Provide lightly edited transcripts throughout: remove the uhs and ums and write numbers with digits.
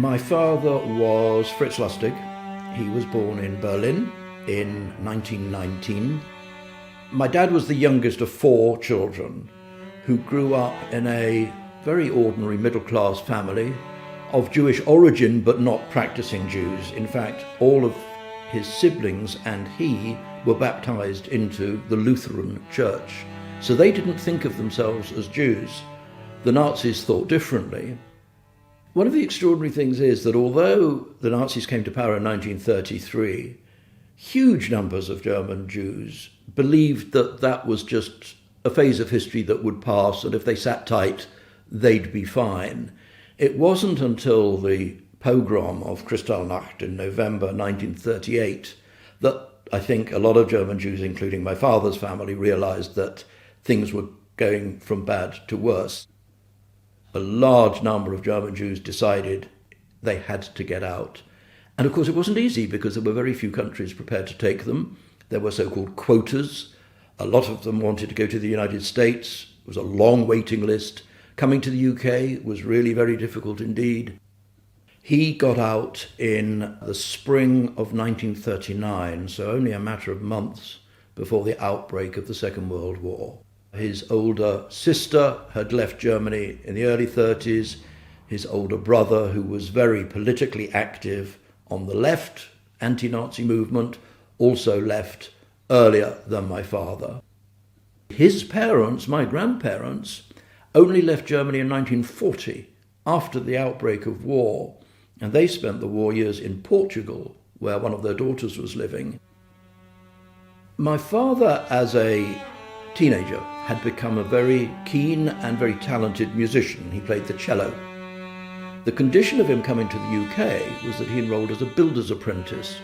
My father was Fritz Lustig. He was born in Berlin in 1919. My dad was the youngest of 4 children who grew up in a very ordinary middle-class family of Jewish origin but not practicing Jews. In fact, all of his siblings and he were baptized into the Lutheran Church. So they didn't think of themselves as Jews. The Nazis thought differently. One of the extraordinary things is that although the Nazis came to power in 1933, huge numbers of German Jews believed that that was just a phase of history that would pass, and if they sat tight, they'd be fine. It wasn't until the pogrom of Kristallnacht in November 1938 that I think a lot of German Jews, including my father's family, realized that things were going from bad to worse. A large number of German Jews decided they had to get out. And of course it wasn't easy because there were very few countries prepared to take them. There were so-called quotas. A lot of them wanted to go to the United States. It was a long waiting list. Coming to the UK was really very difficult indeed. He got out in the spring of 1939, so only a matter of months before the outbreak of the Second World War. His older sister had left Germany in the early 30s. His older brother, who was very politically active on the left, anti-Nazi movement, also left earlier than my father. His parents, my grandparents, only left Germany in 1940, after the outbreak of war, and they spent the war years in Portugal, where one of their daughters was living. My father, as a teenager, had become a very keen and very talented musician. He played the cello. The condition of him coming to the UK was that he enrolled as a builder's apprentice,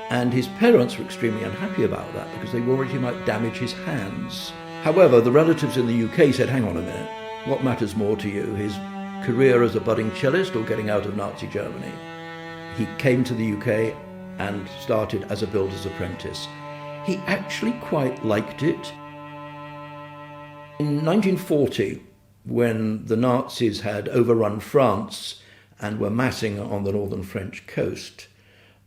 and his parents were extremely unhappy about that because they worried he might damage his hands. However, the relatives in the UK said, hang on a minute, what matters more to you, his career as a budding cellist or getting out of Nazi Germany? He came to the UK and started as a builder's apprentice. He actually quite liked it. In 1940, when the Nazis had overrun France and were massing on the northern French coast,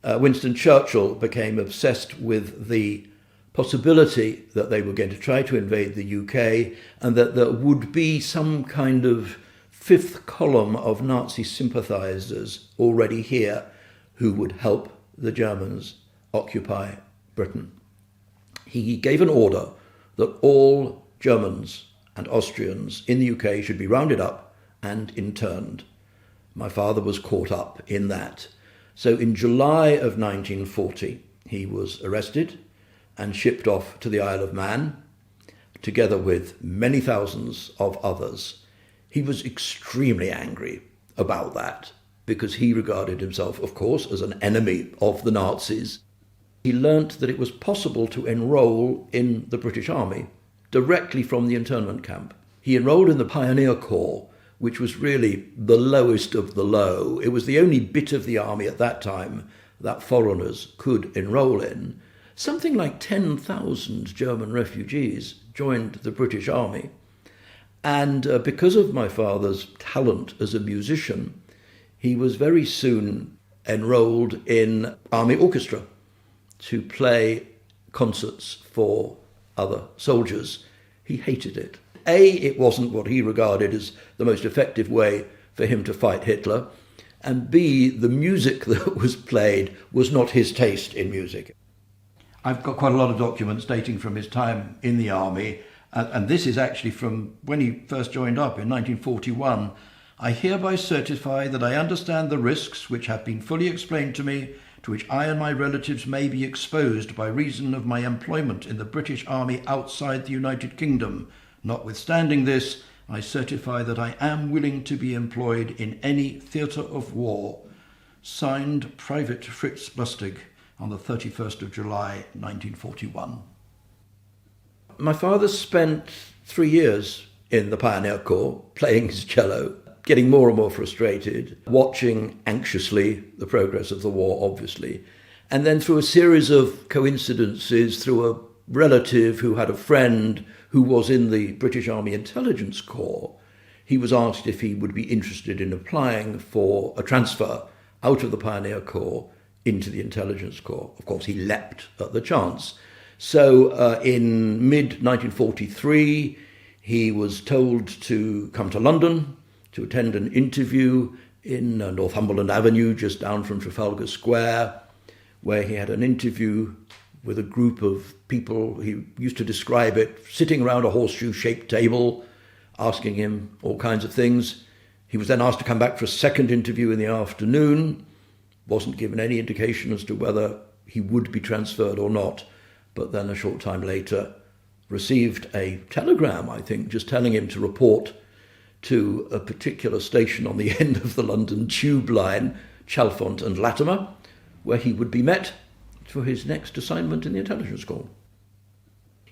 Winston Churchill became obsessed with the possibility that they were going to try to invade the UK and that there would be some kind of fifth column of Nazi sympathizers already here who would help the Germans occupy Britain. He gave an order that all Germans and Austrians in the UK should be rounded up and interned. My father was caught up in that. So in July of 1940, he was arrested and shipped off to the Isle of Man, together with many thousands of others. He was extremely angry about that because he regarded himself, of course, as an enemy of the Nazis. He learnt that it was possible to enroll in the British Army directly from the internment camp. He enrolled in the Pioneer Corps, which was really the lowest of the low. It was the only bit of the army at that time that foreigners could enroll in. Something like 10,000 German refugees joined the British Army. And because of my father's talent as a musician, he was very soon enrolled in army orchestra to play concerts for other soldiers. He hated it. It wasn't what he regarded as the most effective way for him to fight Hitler, and B, the music that was played was not his taste in music. I've got quite a lot of documents dating from his time in the army, and this is actually from when he first joined up in 1941. I hereby certify that I understand the risks which have been fully explained to me, to which I and my relatives may be exposed by reason of my employment in the British Army outside the United Kingdom. Notwithstanding this, I certify that I am willing to be employed in any theatre of war. Signed, Private Fritz Lustig, on the 31st of July, 1941. My father spent 3 years in the Pioneer Corps, playing his cello, getting more and more frustrated, watching anxiously the progress of the war, obviously. And then through a series of coincidences, through a relative who had a friend who was in the British Army Intelligence Corps, he was asked if he would be interested in applying for a transfer out of the Pioneer Corps into the Intelligence Corps. Of course, he leapt at the chance. So in mid-1943, he was told to come to London to attend an interview in Northumberland Avenue, just down from Trafalgar Square, where he had an interview with a group of people. He used to describe it sitting around a horseshoe-shaped table, asking him all kinds of things. He was then asked to come back for a second interview in the afternoon. Wasn't given any indication as to whether he would be transferred or not, but then a short time later received a telegram, I think, just telling him to report to a particular station on the end of the London Tube line, Chalfont and Latimer, where he would be met for his next assignment in the Intelligence Corps.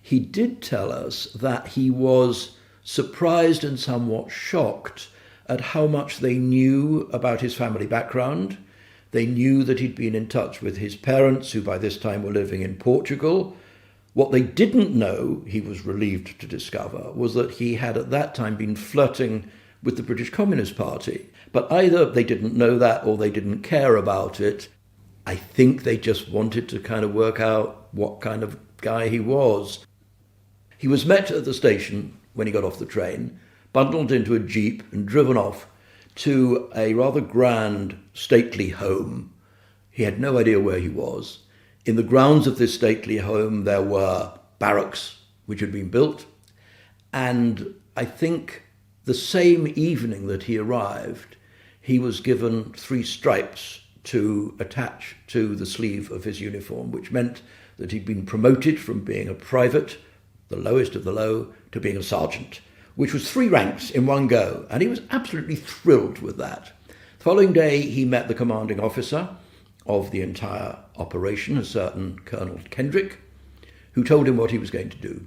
He did tell us that he was surprised and somewhat shocked at how much they knew about his family background. They knew that he'd been in touch with his parents, who by this time were living in Portugal. What they didn't know, he was relieved to discover, was that he had at that time been flirting with the British Communist Party. But either they didn't know that or they didn't care about it. I think they just wanted to kind of work out what kind of guy he was. He was met at the station when he got off the train, bundled into a jeep and driven off to a rather grand, stately home. He had no idea where he was. In the grounds of this stately home, there were barracks which had been built. And I think the same evening that he arrived, he was given 3 stripes to attach to the sleeve of his uniform, which meant that he'd been promoted from being a private, the lowest of the low, to being a sergeant, which was 3 ranks in one go. And he was absolutely thrilled with that. The following day, he met the commanding officer of the entire operation, a certain Colonel Kendrick, who told him what he was going to do.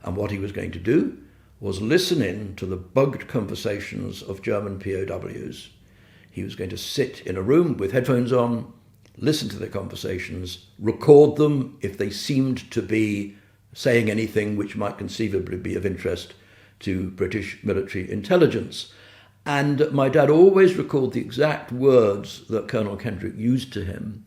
And what he was going to do was listen in to the bugged conversations of German POWs. He was going to sit in a room with headphones on, listen to their conversations, record them if they seemed to be saying anything which might conceivably be of interest to British military intelligence. And my dad always recalled the exact words that Colonel Kendrick used to him,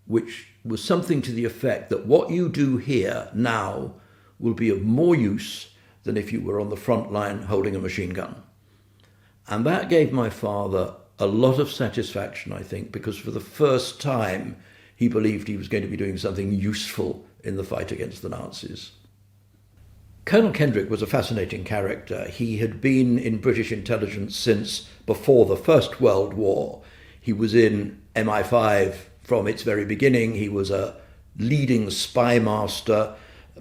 which was something to the effect that what you do here now will be of more use than if you were on the front line holding a machine gun. And that gave my father a lot of satisfaction, I think, because for the first time he believed he was going to be doing something useful in the fight against the Nazis. Colonel Kendrick was a fascinating character. He had been in British intelligence since before the First World War. He was in MI5 from its very beginning. He was a leading spy master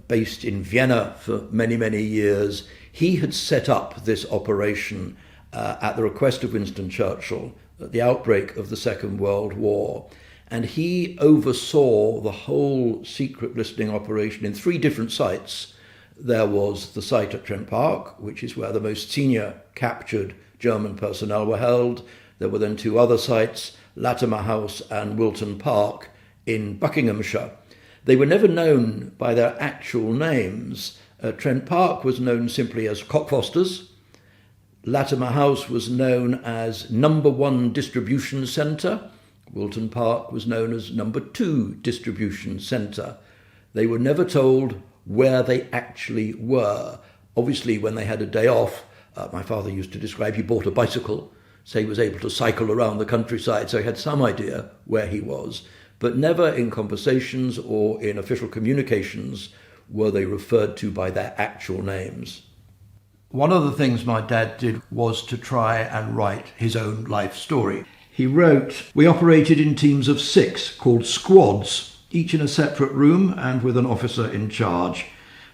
based in Vienna for many, many years. He had set up this operation at the request of Winston Churchill at the outbreak of the Second World War. And he oversaw the whole secret listening operation in 3 different sites. There was the site at Trent Park, which is where the most senior captured German personnel were held. There were then 2 other sites, Latimer House and Wilton Park in Buckinghamshire. They were never known by their actual names. Trent Park was known simply as Cockfosters. Latimer House was known as Number 1 Distribution Centre. Wilton Park was known as Number 2 Distribution Centre. They were never told where they actually were. Obviously, when they had a day off, my father used to describe he bought a bicycle, so he was able to cycle around the countryside, so he had some idea where he was. But never in conversations or in official communications were they referred to by their actual names. One of the things my dad did was to try and write his own life story. He wrote, "We operated in teams of 6 called squads, each in a separate room and with an officer in charge.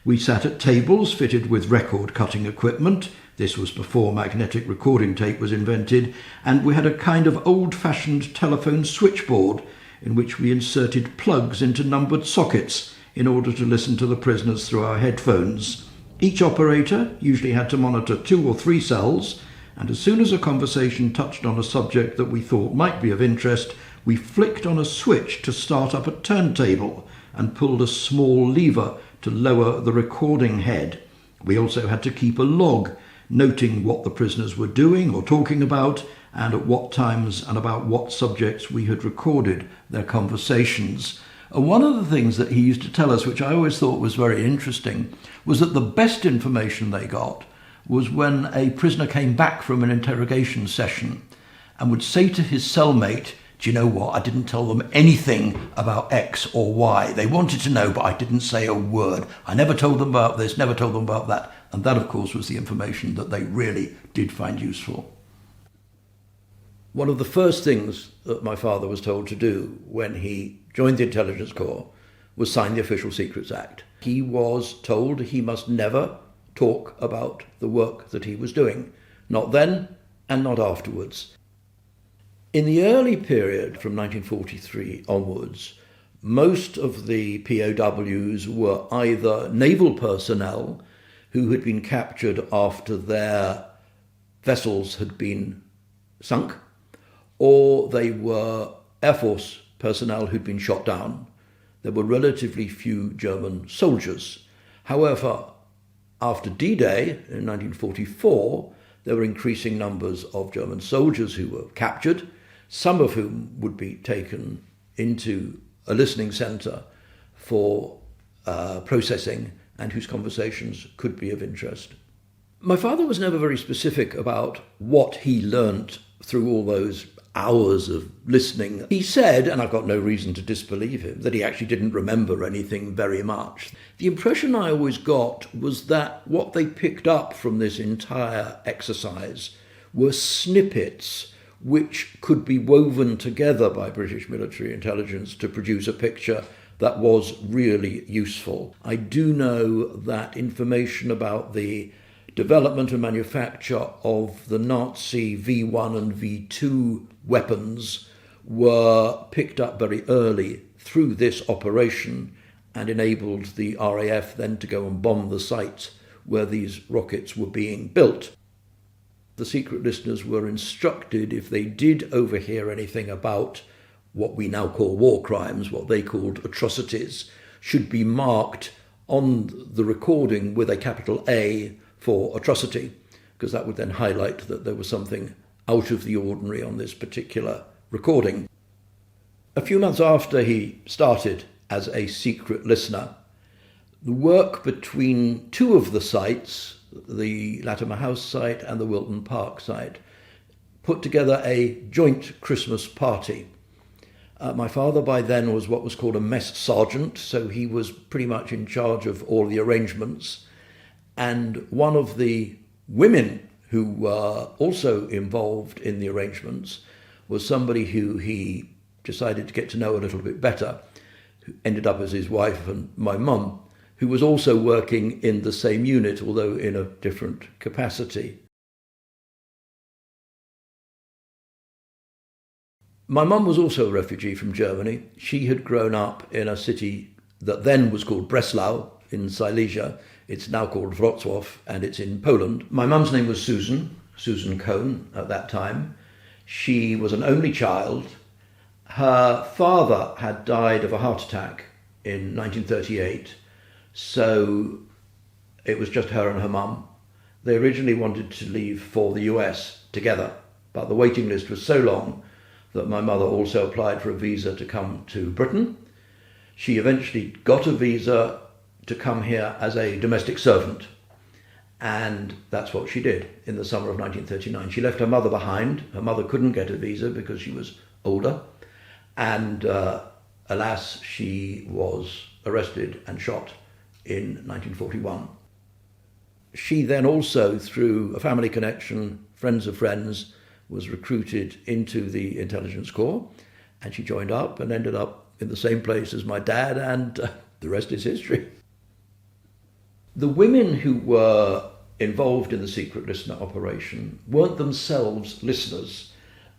We sat at tables fitted with record-cutting equipment. This was before magnetic recording tape was invented, and we had a kind of old-fashioned telephone switchboard in which we inserted plugs into numbered sockets in order to listen to the prisoners through our headphones. Each operator usually had to monitor 2 or 3 cells, and as soon as a conversation touched on a subject that we thought might be of interest, we flicked on a switch to start up a turntable and pulled a small lever to lower the recording head. We also had to keep a log noting what the prisoners were doing or talking about, and at what times and about what subjects we had recorded their conversations. And one of the things that he used to tell us, which I always thought was very interesting, was that the best information they got was when a prisoner came back from an interrogation session and would say to his cellmate, "Do you know what? I didn't tell them anything about X or Y. They wanted to know, but I didn't say a word. I never told them about this, never told them about that." And that, of course, was the information that they really did find useful. One of the first things that my father was told to do when he joined the Intelligence Corps was sign the Official Secrets Act. He was told he must never talk about the work that he was doing, not then and not afterwards. In the early period, from 1943 onwards, most of the POWs were either naval personnel who had been captured after their vessels had been sunk, or they were Air Force personnel who'd been shot down. There were relatively few German soldiers. However, after D-Day in 1944, there were increasing numbers of German soldiers who were captured, some of whom would be taken into a listening centre for processing and whose conversations could be of interest. My father was never very specific about what he learnt through all those hours of listening. He said, and I've got no reason to disbelieve him, that he actually didn't remember anything very much. The impression I always got was that what they picked up from this entire exercise were snippets which could be woven together by British military intelligence to produce a picture that was really useful. I do know that information about the development and manufacture of the Nazi V1 and V2 weapons were picked up very early through this operation and enabled the RAF then to go and bomb the sites where these rockets were being built. The secret listeners were instructed, if they did overhear anything about what we now call war crimes, what they called atrocities, should be marked on the recording with a capital A for atrocity, because that would then highlight that there was something out of the ordinary on this particular recording. A few months after he started as a secret listener, the work between two of the sites, the Latimer House site and the Wilton Park site, put together a joint Christmas party. My father by then was what was called a mess sergeant, so he was pretty much in charge of all the arrangements. And one of the women who were also involved in the arrangements was somebody who he decided to get to know a little bit better, who ended up as his wife and my mum, who was also working in the same unit, although in a different capacity. My mum was also a refugee from Germany. She had grown up in a city that then was called Breslau in Silesia. It's now called Wrocław, and it's in Poland. My mum's name was Susan Cohn at that time. She was an only child. Her father had died of a heart attack in 1938, so it was just her and her mum. They originally wanted to leave for the US together, but the waiting list was so long that my mother also applied for a visa to come to Britain. She eventually got a visa to come here as a domestic servant, and that's what she did in the summer of 1939. She left her mother behind. Her mother couldn't get a visa because she was older, and alas, she was arrested and shot in 1941. She then also, through a family connection, friends of friends, was recruited into the Intelligence Corps, and she joined up and ended up in the same place as my dad, and the rest is history. The women who were involved in the secret listener operation weren't themselves listeners,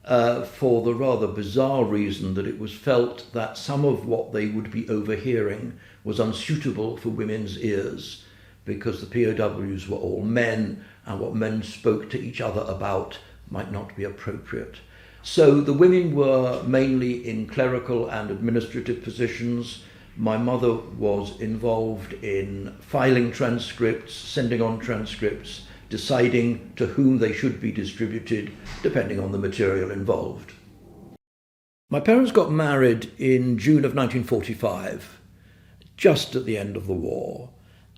for the rather bizarre reason that it was felt that some of what they would be overhearing was unsuitable for women's ears, because the POWs were all men, and what men spoke to each other about might not be appropriate. So the women were mainly in clerical and administrative positions. My mother was involved in filing transcripts, sending on transcripts deciding to whom they should be distributed depending on the material involved. My parents got married in June of 1945, just at the end of the war,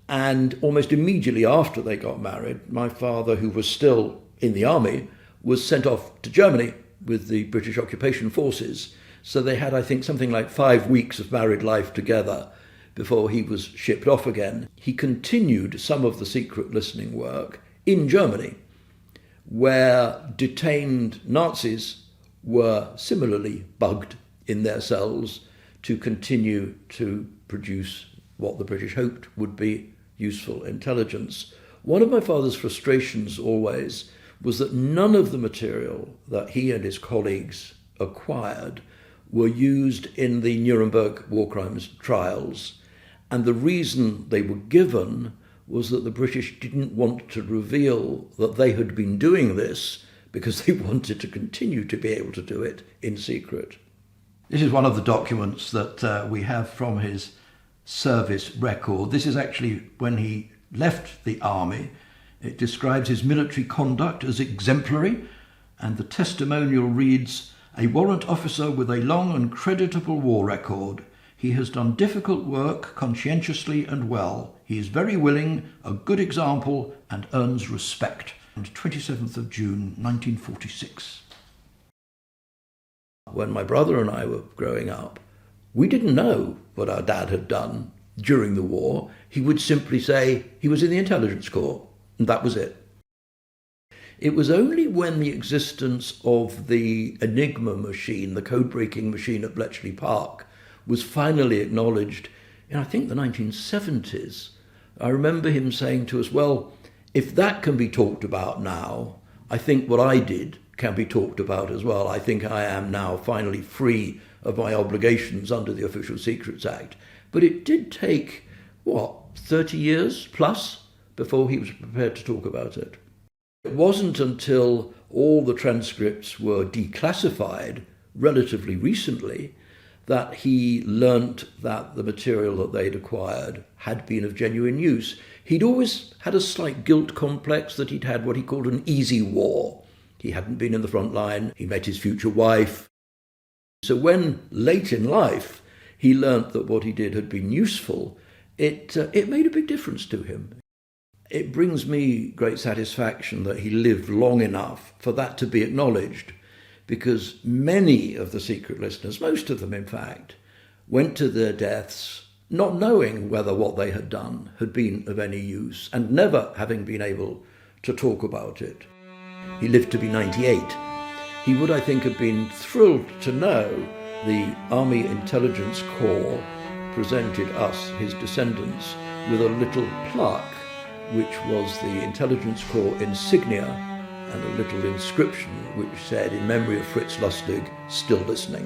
and almost immediately after they got married, my father, who was still in the army, was sent off to Germany with the British occupation forces. So they had, I think, something like 5 weeks of married life together before he was shipped off again. He continued some of the secret listening work in Germany, where detained Nazis were similarly bugged in their cells to continue to produce what the British hoped would be useful intelligence. One of my father's frustrations always was that none of the material that he and his colleagues acquired were used in the Nuremberg war crimes trials. And the reason they were given was that the British didn't want to reveal that they had been doing this because they wanted to continue to be able to do it in secret. This is one of the documents that we have from his service record. This is actually when he left the army. It describes his military conduct as exemplary, and the testimonial reads, "A warrant officer with a long and creditable war record. He has done difficult work conscientiously and well. He is very willing, a good example, and earns respect." And 27th of June, 1946. When my brother and I were growing up, we didn't know what our dad had done during the war. He would simply say he was in the intelligence corps, and that was it. It was only when the existence of the Enigma machine, the code-breaking machine at Bletchley Park, was finally acknowledged in, I think, the 1970s. I remember him saying to us, well, if that can be talked about now, I think what I did can be talked about as well. I think I am now finally free of my obligations under the Official Secrets Act. But it did take, 30 years plus before he was prepared to talk about it. It wasn't until all the transcripts were declassified relatively recently that he learnt that the material that they'd acquired had been of genuine use. He'd always had a slight guilt complex that he'd had what he called an easy war. He hadn't been in the front line, he met his future wife. So when, late in life, he learnt that what he did had been useful, it made a big difference to him. It brings me great satisfaction that he lived long enough for that to be acknowledged, because many of the secret listeners, most of them in fact, went to their deaths not knowing whether what they had done had been of any use and never having been able to talk about it. He lived to be 98. He would, I think, have been thrilled to know the Army Intelligence Corps presented us, his descendants, with a little plaque, which was the Intelligence Corps insignia, and a little inscription which said, "In memory of Fritz Lustig, still listening."